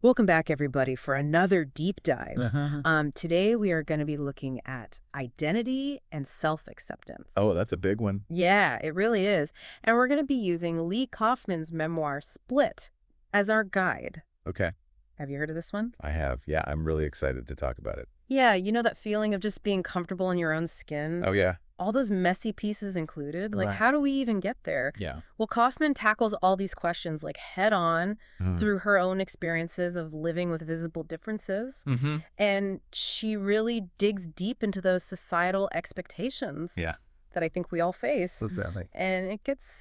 Welcome back, everybody, for another deep dive. Uh-huh. Today, we are going to be looking at identity and self-acceptance. Oh, that's a big one. Yeah, it really is. And we're going to be using Lee Kofman's memoir, Split, as our guide. Okay, Have you heard of this one? I have. Yeah, I'm really excited to talk about it. Yeah, you know that feeling of just being comfortable in your own skin? Oh, yeah. All those messy pieces included? Like, Right. how do we even get there? Yeah. Well, Kaufman tackles all these questions, like, head-on through her own experiences of living with visible differences. Mm-hmm. And she really digs deep into those societal expectations Yeah. that I think we all face. Exactly. And it gets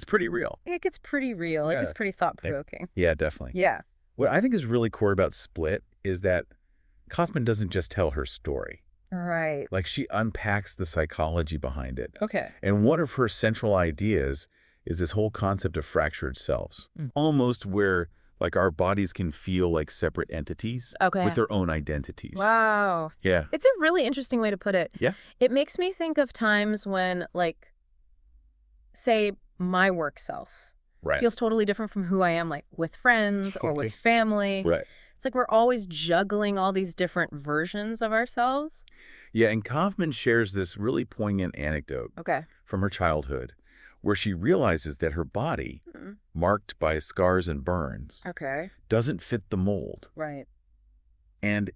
Pretty real. pretty real. It Yeah. gets pretty thought-provoking. Yeah, definitely. Yeah. What I think is really core about Split is that Kofman doesn't just tell her story. Right. Like, she unpacks the psychology behind it. Okay. And one of her central ideas is this whole concept of fractured selves. Almost where, like, our bodies can feel like separate entities Okay. with their own identities. Wow. Yeah. It's a really interesting way to put it. Yeah. It makes me think of times when, like, say, my work self Right. feels totally different from who I am, like, with friends or Totally. with family. Right. It's like we're always juggling all these different versions of ourselves. Yeah, and Kaufman shares this really poignant anecdote Okay. from her childhood where she realizes that her body, Mm. marked by scars and burns, Okay. doesn't fit the mold. Right. And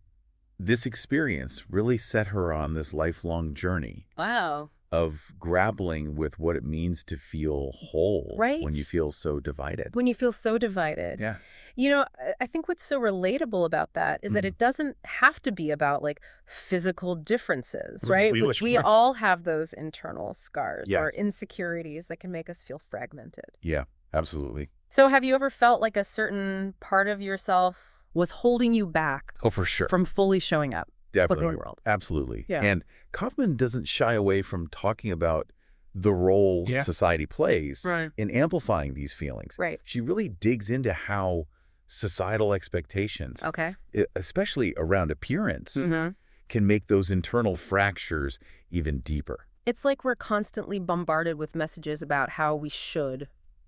this experience really set her on this lifelong journey Wow. of grappling with what it means to feel whole Right. when you feel so divided. When you feel so divided. Yeah. You know, I think what's so relatable about that is that it doesn't have to be about, like, physical differences, right? We all have those internal scars or Yes. insecurities that can make us feel fragmented. Yeah, absolutely. So have you ever felt like a certain part of yourself was holding you back Oh, for sure. from fully showing up for Definitely. the world? Absolutely. Yeah. And Kaufman doesn't shy away from talking about the role society plays Right. in amplifying these feelings. Right. She really digs into how societal expectations, Okay. especially around appearance, Mm-hmm. can make those internal fractures even deeper. It's like we're constantly bombarded with messages about how we should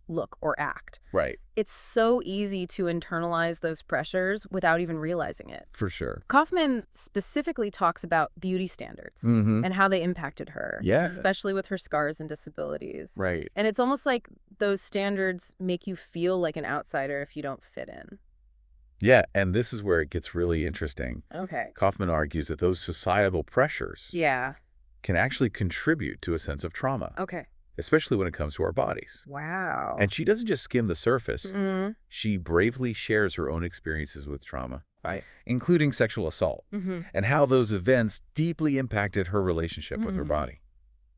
look or act. Right. It's so easy to internalize those pressures without even realizing it. For sure. Kaufman specifically talks about beauty standards Mm-hmm. and how they impacted her, Yeah. especially with her scars and disabilities. Right. And it's almost like those standards make you feel like an outsider if you don't fit in. Yeah, and this is where it gets really interesting. Okay. Kaufman argues that those societal pressures Yeah. can actually contribute to a sense of trauma, Okay. especially when it comes to our bodies. Wow. And she doesn't just skim the surface. Mm-hmm. She bravely shares her own experiences with trauma, Right. including sexual assault, Mm-hmm. and how those events deeply impacted her relationship with her Mhm. body.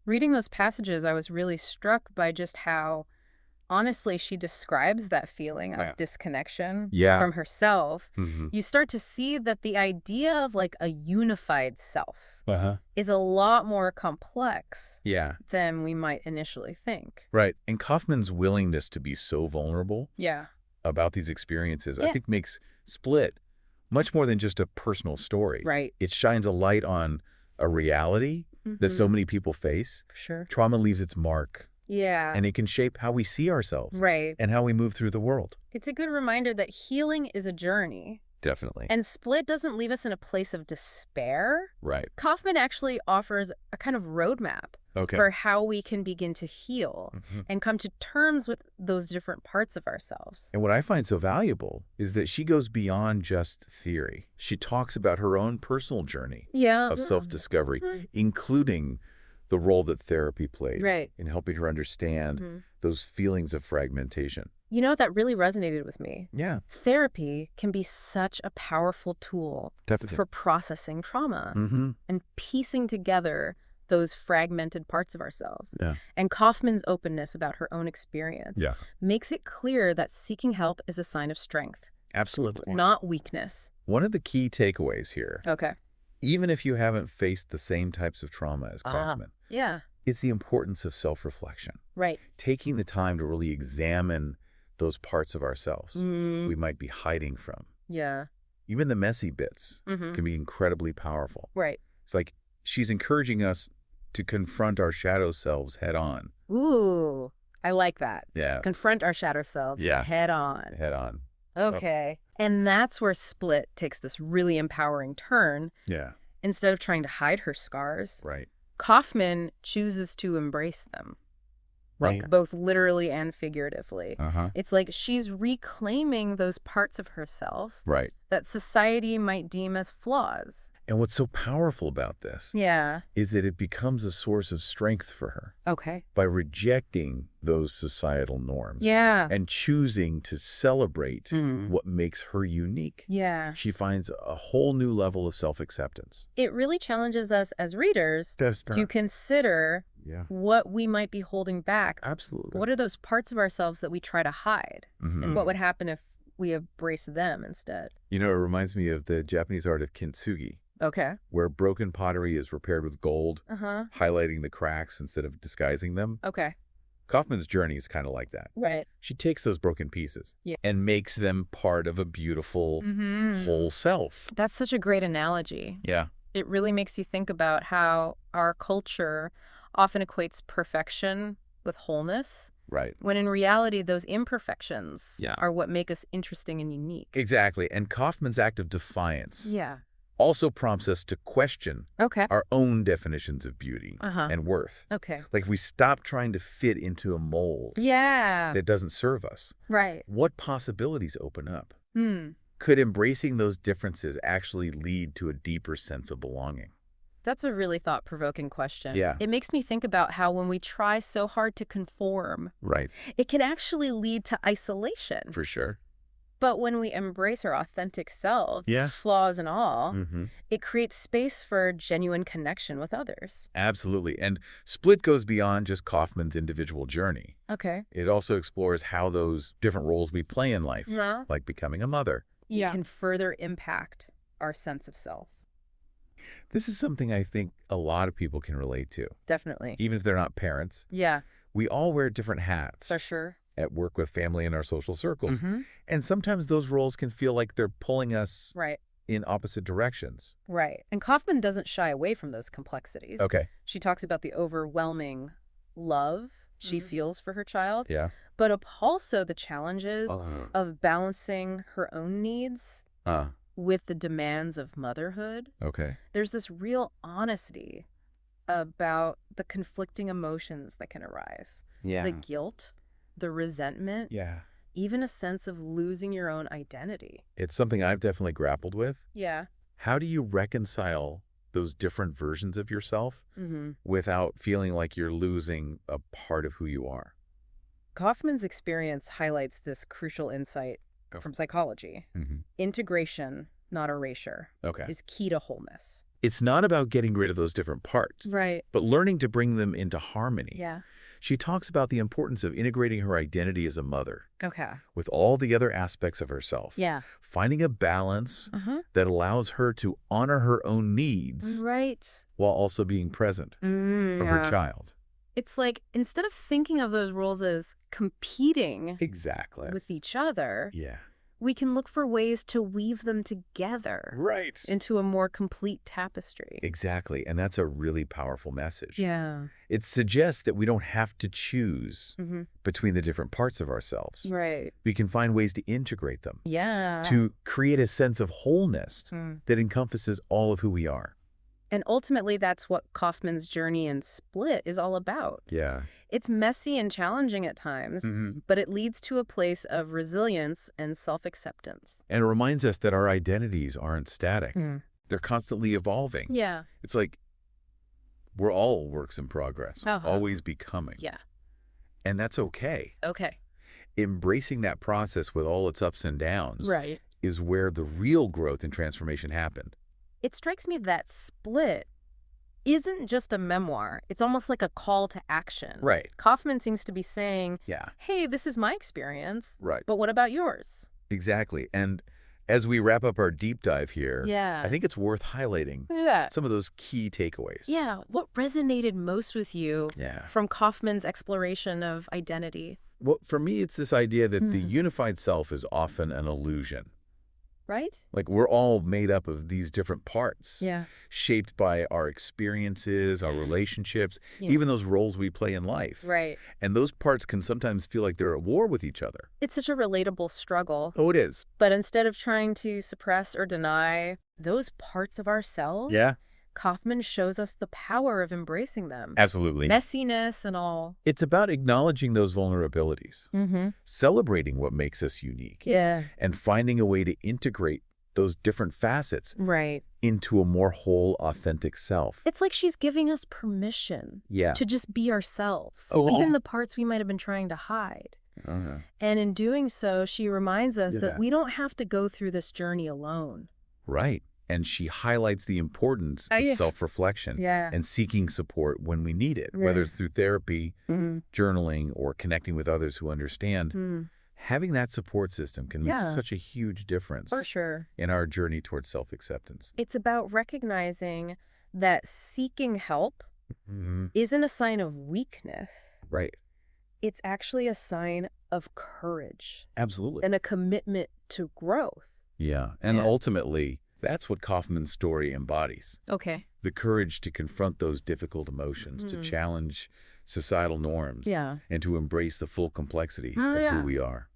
Reading those passages, I was really struck by just how honestly she describes that feeling of Yeah. disconnection Yeah. from herself. Mm-hmm. You start to see that the idea of, like, a unified self Uh-huh. is a lot more complex Yeah. than we might initially think. Right. And Kaufman's willingness to be so vulnerable Yeah. about these experiences, I Yeah. think makes Split much more than just a personal story. Right. It shines a light on a reality that so many people face. For sure. Trauma leaves its mark, Yeah. and it can shape how we see ourselves Right. and how we move through the world. It's a good reminder that healing is a journey. Definitely. And Split doesn't leave us in a place of despair. Right. Kaufman actually offers a kind of roadmap Okay. for how we can begin to heal Mhm. and come to terms with those different parts of ourselves. And what I find so valuable is that she goes beyond just theory. She talks about her own personal journey Yeah. of self-discovery, Mhm. including the role that therapy played Right. in helping her understand Mhm. those feelings of fragmentation. You know, that really resonated with me. Yeah, Therapy can be such a powerful tool definitely. for processing trauma Mm-hmm. and piecing together those fragmented parts of ourselves. Yeah. And Kaufman's openness about her own experience Yeah, makes it clear that seeking help is a sign of strength, absolutely. not weakness. One of the key takeaways here, Okay. even if you haven't faced the same types of trauma as Kofman, Yeah. is the importance of self-reflection. Right. Taking the time to really examine those parts of ourselves Mm, we might be hiding from. yeah. Even the messy bits Mm-hmm. can be incredibly powerful. Right. It's like she's encouraging us to confront our shadow selves head on. Ooh, I like that. Yeah, Confront our shadow selves Yeah. head on. head on. Okay. And that's where Split takes this really empowering turn. Yeah. Instead of trying to hide her scars, Right. Kofman chooses to embrace them. Right. Like both literally and figuratively. Uh-huh. It's like she's reclaiming those parts of herself Right. that society might deem as flaws. And what's so powerful about this Yeah. is that it becomes a source of strength for her. Okay. By rejecting those societal norms. Yeah. And choosing to celebrate what makes her unique. Yeah. She finds a whole new level of self-acceptance. It really challenges us as readers to consider what we might be holding back. Absolutely. What are those parts of ourselves that we try to hide? And what would happen if we embrace them instead? You know, it reminds me of the Japanese art of kintsugi. Okay. Where broken pottery is repaired with gold, highlighting the cracks instead of disguising them. Okay. Kofman's journey is kind of like that. Right. She takes those broken pieces and makes them part of a beautiful whole self. That's such a great analogy. Yeah. It really makes you think about how our culture often equates perfection with wholeness. Right. When in reality, those imperfections are what make us interesting and unique. Exactly. And Kofman's act of defiance also prompts us to question our own definitions of beauty and worth. Okay. Like if we stop trying to fit into a mold that doesn't serve us, what possibilities open up? Could embracing those differences actually lead to a deeper sense of belonging? That's a really thought-provoking question. Yeah. It makes me think about how when we try so hard to conform, it can actually lead to isolation. For sure. But when we embrace our authentic selves, flaws and all, it creates space for genuine connection with others. Absolutely. And Split goes beyond just Kofman's individual journey. Okay. It also explores how those different roles we play in life, like becoming a mother, can further impact our sense of self. This is something I think a lot of people can relate to. Definitely. Even if they're not parents. Yeah. We all wear different hats. For sure. At work with family and our social circles. And sometimes those roles can feel like they're pulling us in opposite directions. Right. And Kofman doesn't shy away from those complexities. Okay. She talks about the overwhelming love she feels for her child. Yeah. But also the challenges of balancing her own needs with the demands of motherhood. Okay. There's this real honesty about the conflicting emotions that can arise. Yeah. The guilt, the resentment, even a sense of losing your own identity. It's something I've definitely grappled with. Yeah. How do you reconcile those different versions of yourself without feeling like you're losing a part of who you are? Kofman's experience highlights this crucial insight from psychology. Integration, not erasure, is key to wholeness. It's not about getting rid of those different parts, but learning to bring them into harmony. Yeah. She talks about the importance of integrating her identity as a mother Okay. with all the other aspects of herself. Yeah. Finding a balance that allows her to honor her own needs while also being present for her child. It's like, instead of thinking of those roles as competing with each other, we can look for ways to weave them together into a more complete tapestry. Exactly. And that's a really powerful message. Yeah. It suggests that we don't have to choose between the different parts of ourselves. Right. We can find ways to integrate them. Yeah. To create a sense of wholeness that encompasses all of who we are. And ultimately, that's what Kofman's journey in Split is all about. Yeah. It's messy and challenging at times, but it leads to a place of resilience and self-acceptance. And it reminds us that our identities aren't static. They're constantly evolving. Yeah. It's like we're all works in progress, always becoming. Yeah. And that's okay. Okay. Embracing that process with all its ups and downs is where the real growth and transformation happened. It strikes me that Split isn't just a memoir. It's almost like a call to action. Right. Kofman seems to be saying, hey, this is my experience, but what about yours? Exactly. And as we wrap up our deep dive here, I think it's worth highlighting some of those key takeaways. Yeah. What resonated most with you from Kofman's exploration of identity? Well, for me, it's this idea that the unified self is often an illusion. Right? Like, we're all made up of these different parts. Yeah. Shaped by our experiences, our relationships, even those roles we play in life. Right. And those parts can sometimes feel like they're at war with each other. It's such a relatable struggle. Oh, it is. But instead of trying to suppress or deny those parts of ourselves, Yeah. Kofman shows us the power of embracing them. Absolutely. Messiness and all. It's about acknowledging those vulnerabilities, celebrating what makes us unique, and finding a way to integrate those different facets into a more whole, authentic self. It's like she's giving us permission to just be ourselves, even the parts we might have been trying to hide. And in doing so, she reminds us that we don't have to go through this journey alone. Right. And she highlights the importance of self-reflection and seeking support when we need it, whether it's through therapy, journaling, or connecting with others who understand. Having that support system can make such a huge difference in our journey towards self-acceptance. It's about recognizing that seeking help isn't a sign of weakness. Right. It's actually a sign of courage. Absolutely. And a commitment to growth. Yeah. And ultimately, that's what Kofman's story embodies. Okay. The courage to confront those difficult emotions, to challenge societal norms, and to embrace the full complexity of who we are.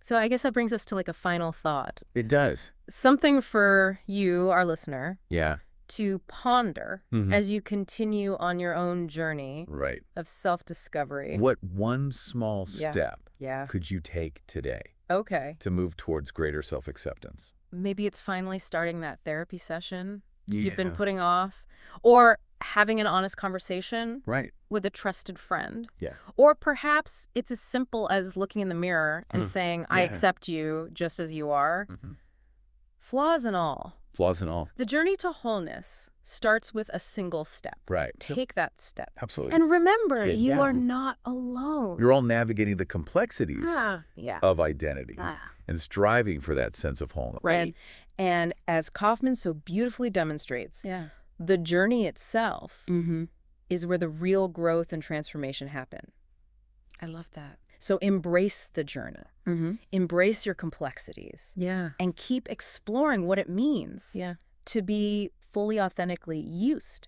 So I guess that brings us to like a final thought. It does. Something for you, our listener, Yeah. to ponder as you continue on your own journey Right. of self-discovery. What one small step Yeah. could you take today Okay. to move towards greater self-acceptance? Maybe it's finally starting that therapy session you've been putting off, or having an honest conversation with a trusted friend. Yeah. Or perhaps it's as simple as looking in the mirror and saying, I accept you just as you are. Flaws and all. Flaws and all. The journey to wholeness starts with a single step. Right. Take that step. Absolutely. And remember, you are not alone. You're all navigating the complexities of identity and striving for that sense of wholeness. Right. And as Kofman so beautifully demonstrates, the journey itself is where the real growth and transformation happen. I love that. So embrace the journey. Embrace your complexities. And keep exploring what it means to be fully authentically used.